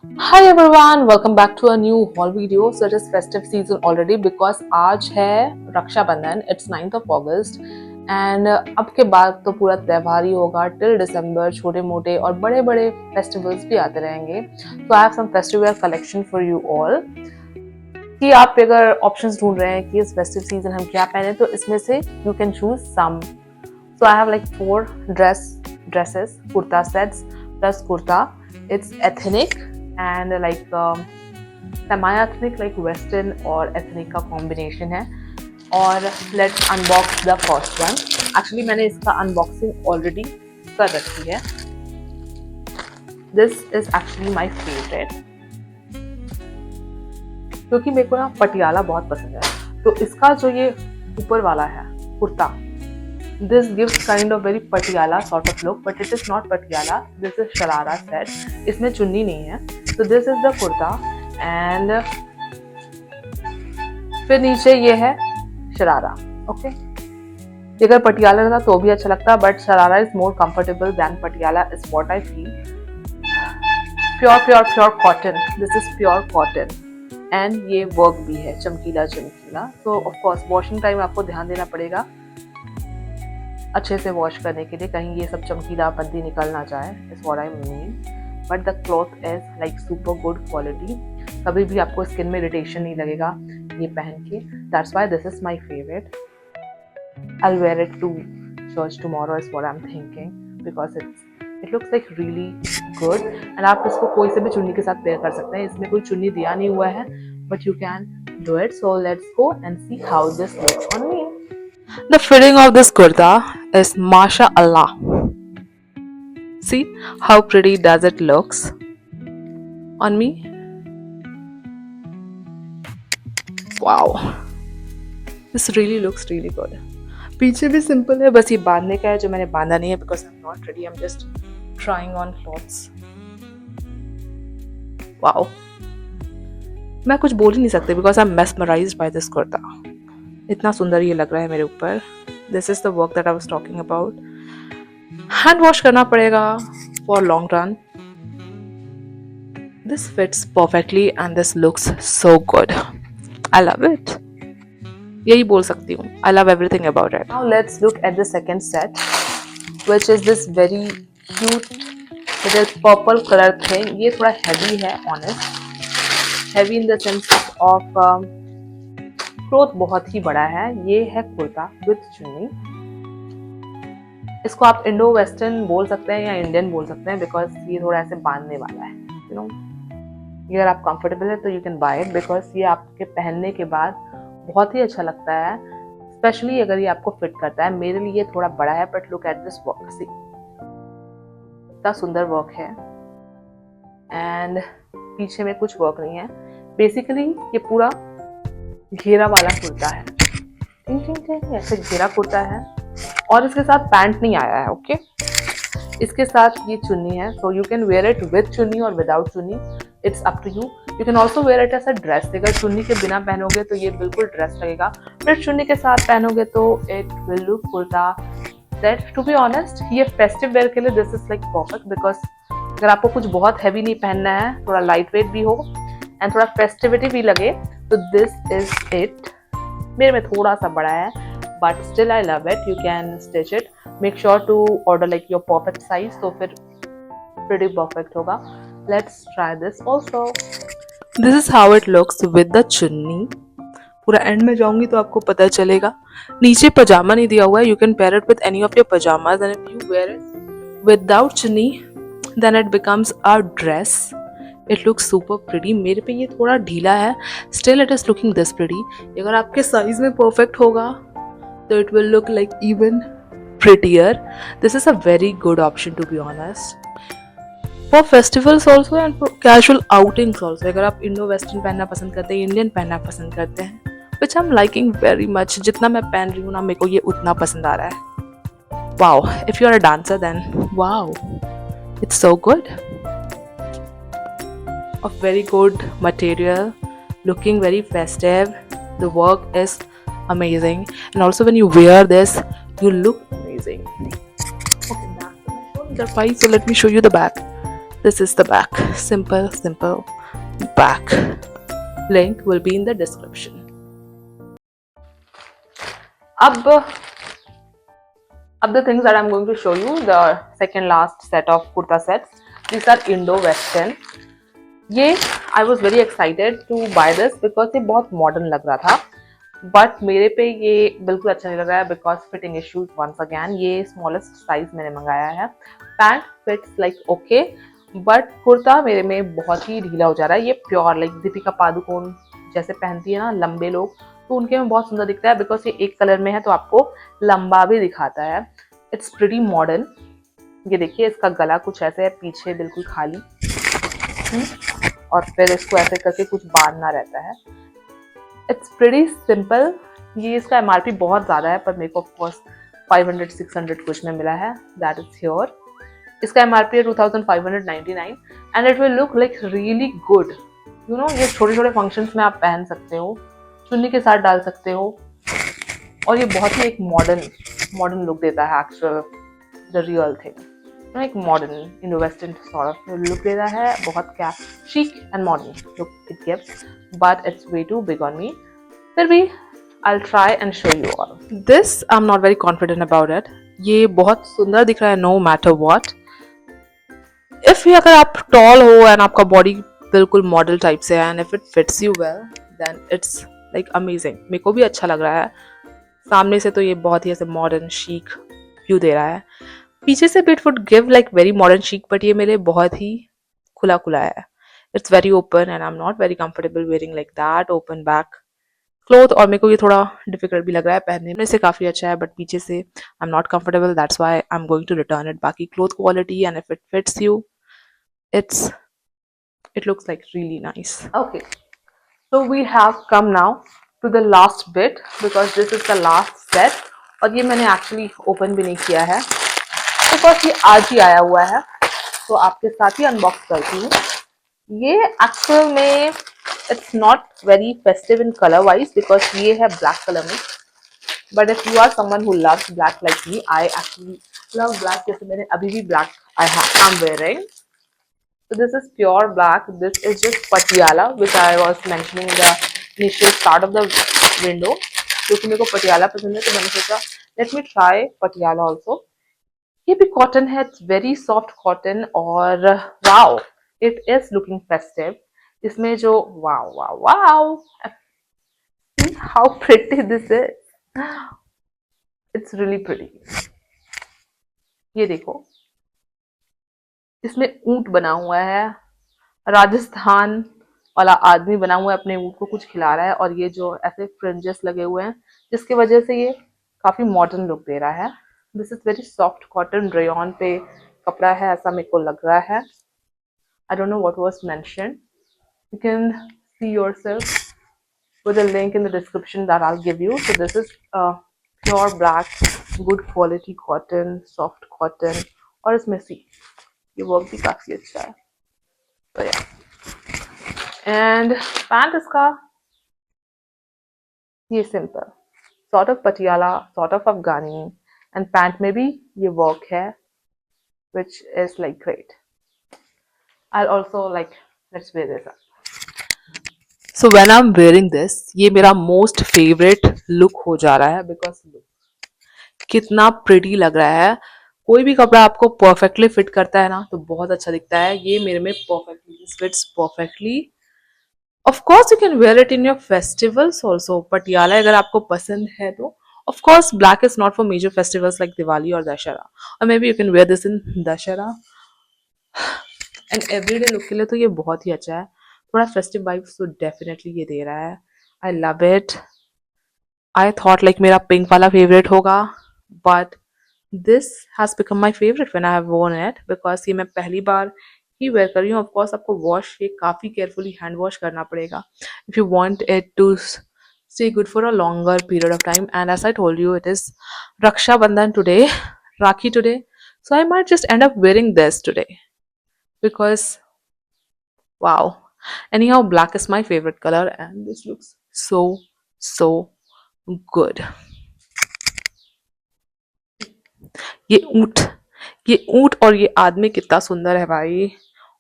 Hi everyone, welcome back to a new haul video. So it is festive season already because आज है Rakshabandhan. It's 9th of August and अब के बाद तो पूरा त्यौहार ही होगा till December. छोटे मोटे और बड़े बड़े festivals भी आते रहेंगे. So I have some festival collection for you all. कि आप अगर options ढूंढ रहे हैं कि इस festive season हम क्या पहने तो इसमें से you can choose some. So I have like 4 dresses, kurta sets plus kurta. It's ethnic and like semi-ethnic like western और ethnic का combination है. और let's unbox the first one. Actually मैंने इसका unboxing already कर रखी है. This is actually my favorite क्योंकि मेरे को ना पटियाला बहुत पसंद है. तो इसका जो ये ऊपर वाला है kurta, this gives kind of very patiala sort of look, but it is not patiala. This is sharara set. इसमें चुन्नी नहीं है. So this is the kurta and फिर नीचे ये है शरारा. Okay. अगर पटियाला रहता तो भी अच्छा लगता, but sharara is more comfortable than patiala is what I feel. Pure cotton. This is pure cotton. And ये वर्क भी है चमकीला. So of course washing time आपको ध्यान देना पड़ेगा अच्छे से वॉश करने के लिए, कहीं ये सब चमकीला पत्ती निकल ना जाए. Is what I mean. But the cloth is like super good quality. कभी भी आपको स्किन में इरिटेशन नहीं लगेगा ये पहन के. That's why this is my favourite. I will wear it to church tomorrow is what I am thinking because it looks like really good. And आप इसको कोई से भी चुन्नी के साथ पेयर कर सकते हैं. इसमें कोई चुन्नी दिया नहीं हुआ है, but you can do it. So let's go and see how this looks on me. The fitting of this kurta is mashallah. See how pretty does it looks on me? Wow. This really looks really good. पीछे भी simple है, बस ये बांधने का है जो मैंने बांधा नहीं है because I'm not ready. I'm just trying on clothes. Wow. मैं कुछ बोल ही नहीं सकती because I'm mesmerized by this kurta. इतना सुंदर ये लग रहा है मेरे ऊपर. This is the work that I was talking about. Hand wash करना पड़ेगा for long run. This fits perfectly and this looks so good. I love it. यही बोल सकती हूँ. I love everything about it. Now let's look at the second set which is this very cute purple colour thing. ये थोड़ा heavy है honest. Heavy in the sense of cloth बहुत ही बड़ा है. ये है कुर्ता विद चुन्नी. इसको आप इंडो वेस्टर्न बोल सकते हैं या इंडियन बोल सकते हैं बिकॉज ये थोड़ा ऐसे बांधने वाला है. यू नो, अगर आप कंफर्टेबल है तो you can buy it because ये आपके पहनने के बाद बहुत ही अच्छा लगता है, स्पेशली अगर ये आपको फिट करता है. मेरे लिए थोड़ा बड़ा है but look at this work. See इतना सुंदर वर्क है एंड पीछे में कुछ वर्क नहीं है. बेसिकली ये पूरा घेरा वाला कुर्ता है. ऐसे घेरा कुर्ता है और इसके साथ पैंट नहीं आया है. ओके, इसके साथ ये चुन्नी है. So you can wear it with chunni और without chunni. It's up to you. You can also wear it as a dress. अगर चुन्नी के बिना पहनोगे तो ये बिल्कुल ड्रेस लगेगा, फिर चुन्नी के साथ पहनोगे तो it will look kurta. That to be honest ये फेस्टिव वेयर के लिए this is like perfect because अगर आपको कुछ बहुत हैवी नहीं पहनना है, थोड़ा लाइट वेट भी हो एंड थोड़ा फेस्टिविटी भी लगे, तो दिस इज इट. मेरे में थोड़ा सा बड़ा है but still I love it. You can stitch it. Make sure to order like your perfect size, तो फिर pretty परफेक्ट होगा. Let's try this also. This is how it looks with the chunni. पूरा एंड में जाऊंगी तो आपको पता चलेगा. नीचे पजामा नहीं दिया हुआ है. You can pair it with any of your pyjamas and if you wear it without chunni then it becomes a dress. It looks super pretty. मेरे पे ये थोड़ा ढीला है, still it is looking this pretty. अगर आपके साइज में perfect होगा तो it will look like even prettier. This is a very good option to be honest for festivals also and for casual outings also. अगर आप Indo western पहनना पसंद करते हैं, इंडियन पहनना पसंद करते हैं, which I am liking very much. जितना मैं पहन रही हूँ ना, मेरे को ये उतना पसंद आ रहा है. Wow, if you are a dancer then wow, it's so good. Of very good material, looking very festive. The work is amazing, and also when you wear this, you look amazing. Okay, back to my shoulder piece. So let me show you the back. This is the back. Simple, simple back. Link will be in the description. अब the things that I'm going to show you, the second last set of kurta sets. These are Indo-Western. ये I was very excited to buy this because ये बहुत modern लग रहा था. But मेरे पे ये बिल्कुल अच्छा नहीं लग रहा है because fitting issues once again. ये स्मॉलेस्ट साइज मैंने मंगाया है. Pant fits like okay, but kurta मेरे में बहुत ही ढीला हो जा रहा है. ये प्योर लाइक दीपिका पादुकोण जैसे पहनती है ना लंबे लोग, तो उनके में बहुत सुंदर दिखता है बिकॉज ये एक कलर में है तो आपको लंबा भी दिखाता है. It's pretty modern. ये देखिए इसका गला कुछ ऐसे है, पीछे बिल्कुल खाली, और फिर इसको ऐसे करके कुछ बांधना रहता है. It's pretty simple. ये इसका एमआरपी बहुत ज़्यादा है पर मेरे को ऑफकोर्स 500-600 कुछ में मिला है. That is here. इसका एमआरपी है 2599 and it will look like really good. You know, ये छोटे छोटे फंक्शंस में आप पहन सकते हो, चुन्नी के साथ डाल सकते हो, और ये बहुत ही एक मॉडर्न लुक देता है. एक्चुअल द रियल थिंग एक modern Indo western sort of look देता है. बहुत क्या chic and modern look it gives, but it's way too big on me. फिर भी I'll try and show you all. This I'm not very confident about it. ये बहुत सुंदर दिख रहा है no matter what. If ये अगर आप tall हो and आपका body बिल्कुल मॉडल टाइप से है and if it fits you well then it's like amazing. मेरे को भी अच्छा लग रहा है. सामने से तो ये बहुत ही ऐसे मॉडर्न chic व्यू दे रहा है. पीछे से bit would give like very modern chic, but ये मेरे बहुत ही खुला खुला है. It's very open and I am not very comfortable wearing like that open back cloth. और मेरे को ये थोड़ा डिफिकल्ट भी लग रहा है. पहनने में से काफी अच्छा है बट पीछे से I am not comfortable. That's why I am going to return it. बाकी cloth quality and if it fits you it looks like really nice. Okay, so we have come now to the last bit because this is the last set. और ये मैंने actually open भी नहीं किया है because ये आज ही आया हुआ है, तो आपके साथ ही अनबॉक्स करती हूँ. ये एक्चुअल में it's not very festive in colour wise because ये है ब्लैक कलर में. But if you are someone who loves black like me, I actually love black. जैसे मैंने अभी भी black I am wearing. So this is pure black. This is just Patiala, which I was mentioning in the initial start of the window. क्योंकि मेरे को पटियाला पसंद है तो मैंने सोचा let me try Patiala also. ये भी कॉटन है. इट्स वेरी सॉफ्ट कॉटन और wow it is looking festive. इसमें जो wow wow wow see how pretty this is. It's really pretty. ये देखो, इसमें ऊंट बना हुआ है. राजस्थान वाला आदमी बना हुआ है, अपने ऊंट को कुछ खिला रहा है. और ये जो ऐसे फ्रिंजेस लगे हुए हैं जिसकी वजह से ये काफी मॉडर्न लुक दे रहा है. This is very soft cotton rayon पे कपड़ा है ऐसा मेरे को लग रहा है. I don't know what was mentioned. You can see yourself with a link in the description that I'll give you. So this is pure black, good quality cotton, soft cotton. और इसमें सी ये वर्क भी काफी अच्छा है. तो या and pant इसका ये simple sort of Patiala, sort of Afghani, and pant में भी ये वर्क है which is like great. I'll also like let's wear this up. So when I'm wearing this, ये मेरा most favorite look हो जा रहा है because look कितना pretty लग रहा है. कोई भी कपड़ा आपको परफेक्टली फिट करता है ना तो बहुत अच्छा दिखता है. ये मेरे में perfectly fits perfectly. Of course you can wear it in your festivals also. Patiala अगर आपको पसंद है तो of course black is not for major festivals like Diwali और दशहरा, और maybe you can wear this in Dussehra and everyday look के लिए तो ये बहुत ही अच्छा है. थोड़ा फेस्टिव वाइब्स तो डेफिनेटली ये दे रहा है. आई love it. I thought like मेरा पिंक वाला फेवरेट होगा but this has become my favourite when I have worn it because ये मैं पहली बार ही वेयर कर रही हूँ. ऑफकोर्स आपको वॉश ये काफ़ी केयरफुली हैंड वॉश करना पड़ेगा if you want it to stay good for a longer period of time. And as I told you, it is Raksha Bandhan today, Rakhi today, so I might just end up wearing this today because wow. Anyhow, black is my favorite color and this looks so good. ये ऊंट और ये आदमी कितना सुंदर है भाई.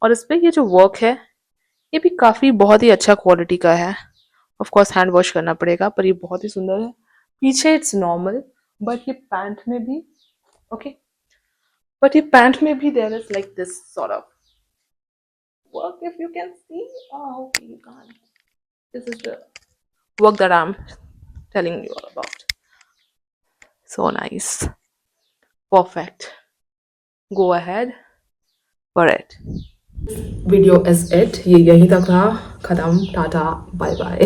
और इस पे ये जो वर्क है ये भी काफी बहुत ही अच्छा क्वालिटी का है। ऑफ कोर्स हैंड वॉश करना पड़ेगा, पर ये बहुत ही सुंदर है। पीछे इट्स नॉर्मल, बट ये पैंट में भी ओके, बट ये पैंट में भी there is like this sort of work, if you can see. Okay, you can't. This is the work that I'm telling you all about. So nice, perfect. Go ahead for it. Video is it, ये यहीं तक रहा, खत्म, Tata, bye bye.